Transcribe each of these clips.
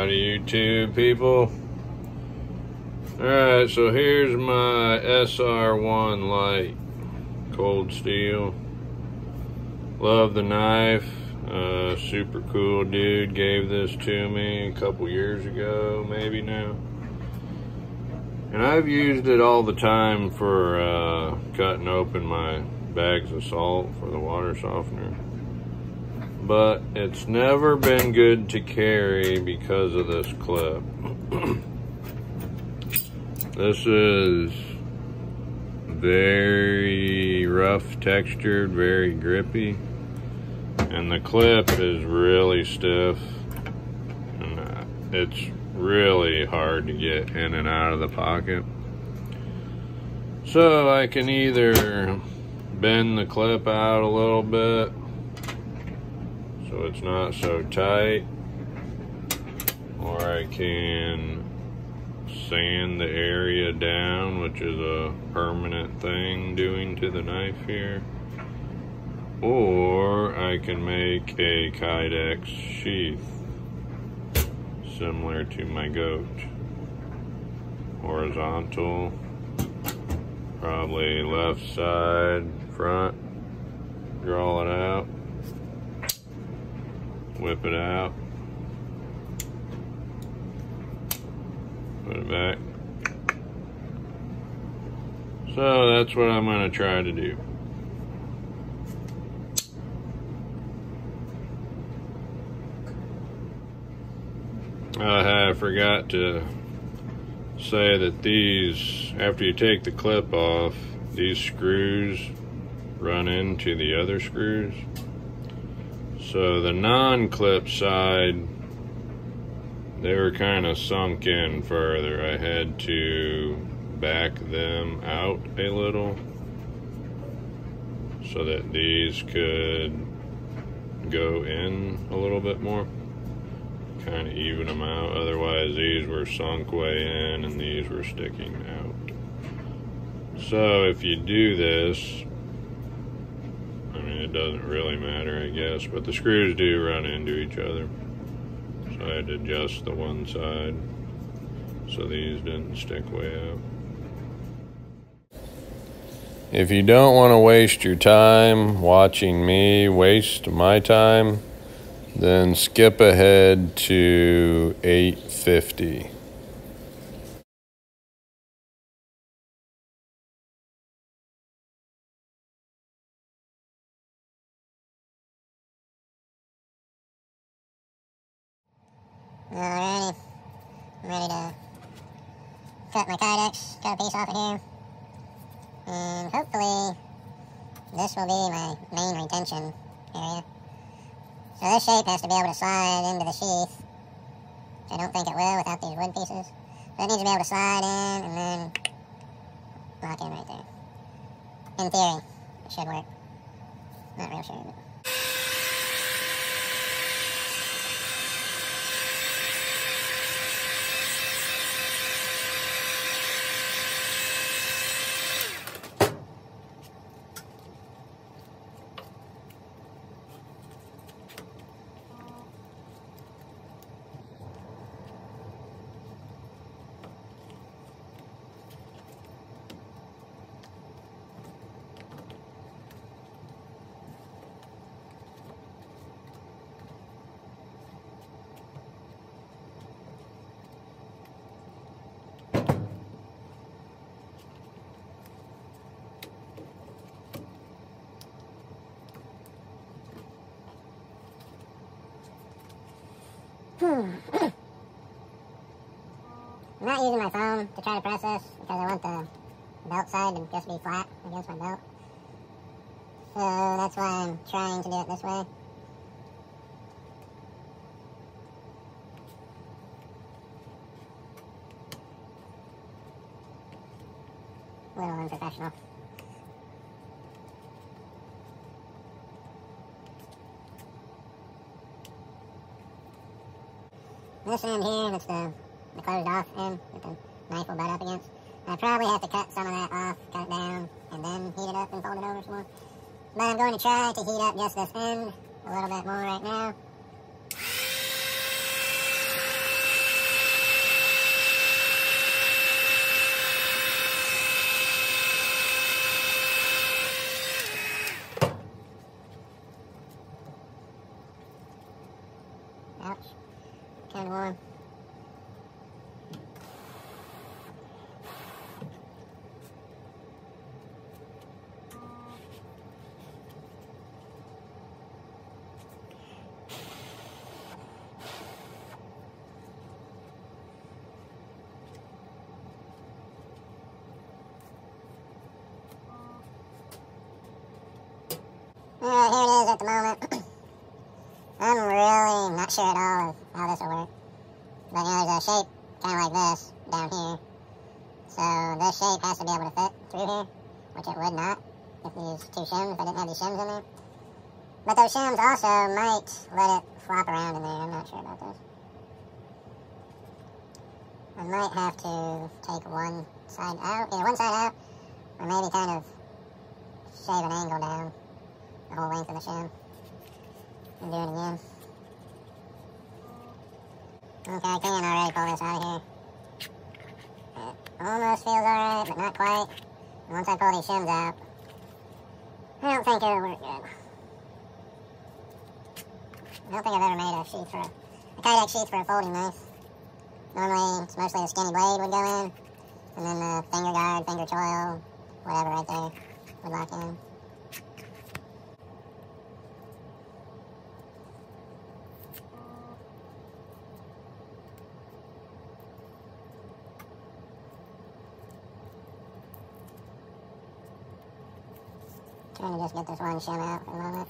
Howdy YouTube people. Alright, so here's my SR1 Lite cold steel. Love the knife. Super cool dude gave this to me a couple years ago, maybe now. And I've used it all the time for cutting open my bags of salt for the water softener. But it's never been good to carry because of this clip. This is very rough textured, very grippy. And the clip is really stiff. And it's really hard to get in and out of the pocket. So I can either bend the clip out a little bit so it's not so tight, or I can sand the area down, which is a permanent thing doing to the knife here, or I can make a Kydex sheath similar to my goat. Horizontal, probably left side front, draw it out, whip it out, put it back. So that's what I'm going to try to do. I forgot to say that these, after you take the clip off, these screws run into the other screws. So the non-clip side, they were kind of sunk in further. I had to back them out a little so that these could go in a little bit more. Kind of even them out. Otherwise these were sunk way in and these were sticking out. So if you do this, I mean, it doesn't really matter, I guess, but the screws do run into each other. So I had to adjust the one side so these didn't stick way out. If you don't want to waste your time watching me waste my time, then skip ahead to 850. Alrighty, I'm ready to cut my Kydex, cut a piece off of here, and hopefully this will be my main retention area. So this shape has to be able to slide into the sheath, which I don't think it will without these wood pieces. So it needs to be able to slide in and then lock in right there. In theory, it should work. Not real sure, but... I'm not using my phone to try to press this because I want the belt side to just be flat against my belt. So that's why I'm trying to do it this way. A little unprofessional. This end here, that's the closed off end that the knife will butt up against. I probably have to cut some of that off, cut it down, and then heat it up and fold it over some more. But I'm going to try to heat up just this end a little bit more right now. warm. Alright, here it is at the moment. I'm really not sure at all of how this will work. But, you know, there's a shape kind of like this down here. So this shape has to be able to fit through here, which it would not if these two shims, if I didn't have these shims in there. But those shims also might let it flop around in there. I'm not sure about this. I might have to take one side out, either one side out, or maybe kind of shave an angle down the whole length of the shim and do it again. Okay, I can already pull this out of here. It almost feels alright, but not quite. And once I pull these shims out, I don't think it'll work good. I don't think I've ever made a sheath for a Kydex sheath for a folding knife. Normally, it's mostly the skinny blade would go in, and then the finger guard, finger choil, whatever right there would lock in. Trying to just get this one shim out for the moment.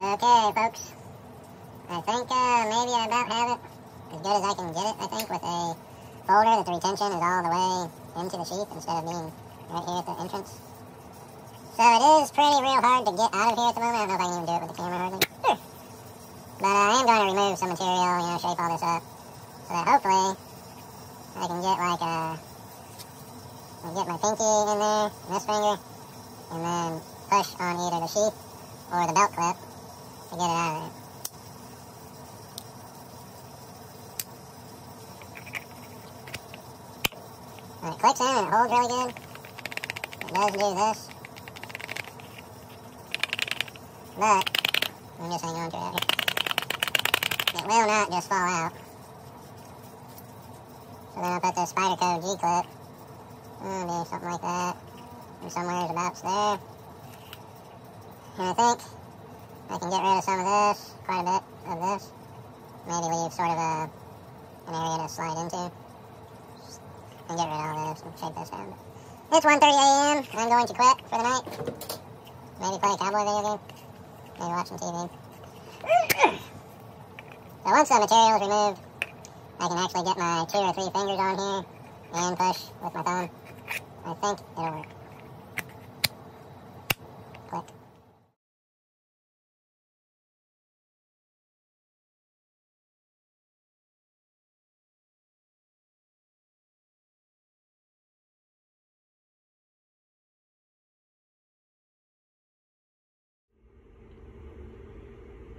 Okay, folks. I think maybe I about have it as good as I can get it, I think, with a folder that the retention is all the way into the sheath instead of being right here at the entrance. So it is pretty real hard to get out of here at the moment. I don't know if I can even do it with the camera hardly. But I am going to remove some material, you know, shape all this up, so that hopefully I can get like I'll get my pinky in there, and this finger, and then push on either the sheath or the belt clip to get it out of there. When it clicks in and it holds really good, it does do this. But, I'm just hanging on to it out here. It will not just fall out. So then I'll put this Spyderco G-clip, maybe something like that, or somewhere about there. And I think I can get rid of some of this, quite a bit of this. Maybe leave sort of an area to slide into. And get rid of all this and shape this down. It's 1:30 a.m. I'm going to quit for the night. Maybe play a cowboy video game. Maybe watch some TV. So once the material is removed, I can actually get my 2 or 3 fingers on here and push with my thumb. I think it'll work. Click.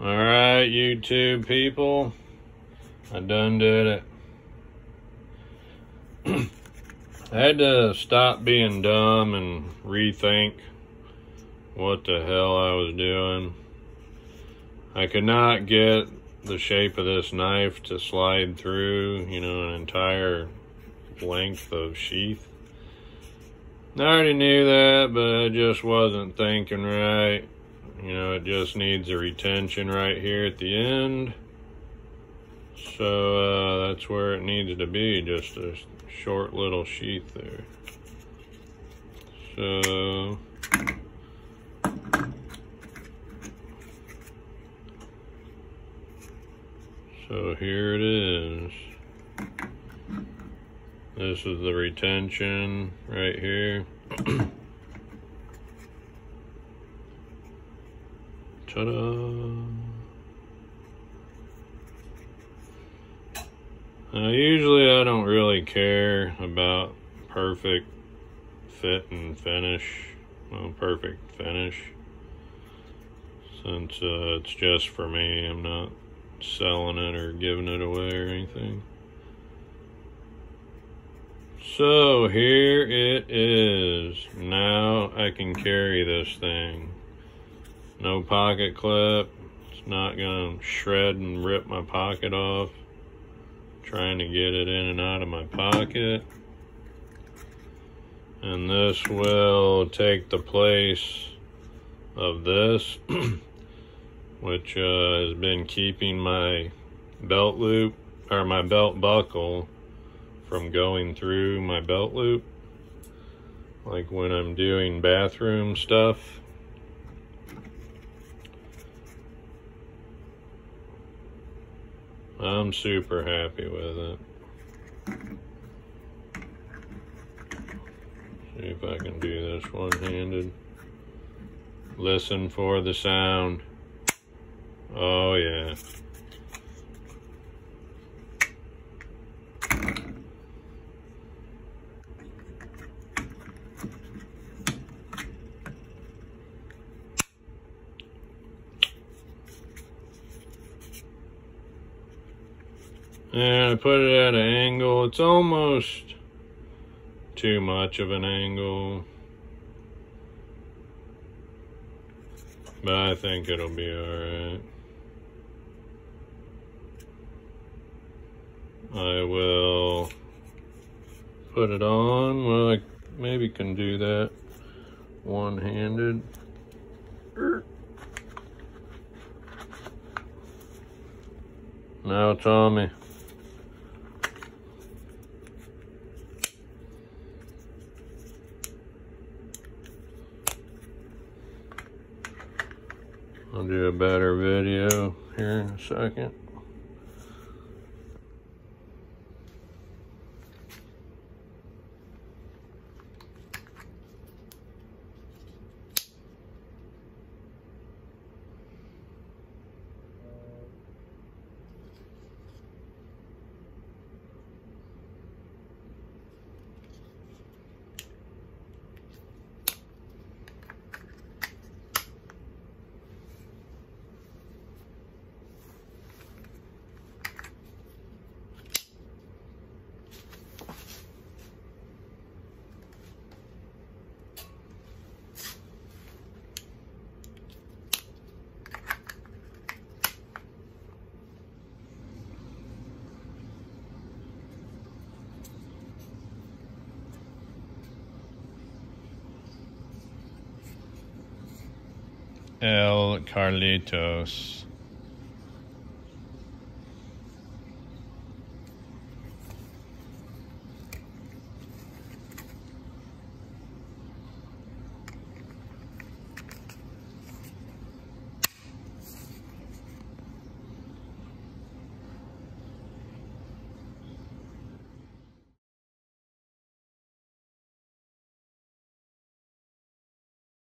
Alright, YouTube people, I done did it. I had to stop being dumb and rethink what the hell I was doing. I could not get the shape of this knife to slide through, you know, an entire length of sheath. I already knew that, but I just wasn't thinking right. You know, it just needs a retention right here at the end. So that's where it needs to be, just a short little sheath there. So here it is. This is the retention right here. Ta-da! Usually I don't really care about perfect fit and finish, well, perfect finice, since it's just for me. I'm not selling it or giving it away or anything. So here it is. Now I can carry this thing. No pocket clip. It's not gonna shred and rip my pocket off. Trying to get it in and out of my pocket. And this will take the place of this, which has been keeping my belt loop, or my belt buckle, from going through my belt loop, like when I'm doing bathroom stuff. I'm super happy with it. See if I can do this one-handed. Listen for the sound. Oh yeah. And I put it at an angle. It's almost too much of an angle, but I think it'll be alright. I will put it on. Well, I maybe can do that one-handed. Now it's on me. I'll do a better video here in a second. El Carlitos.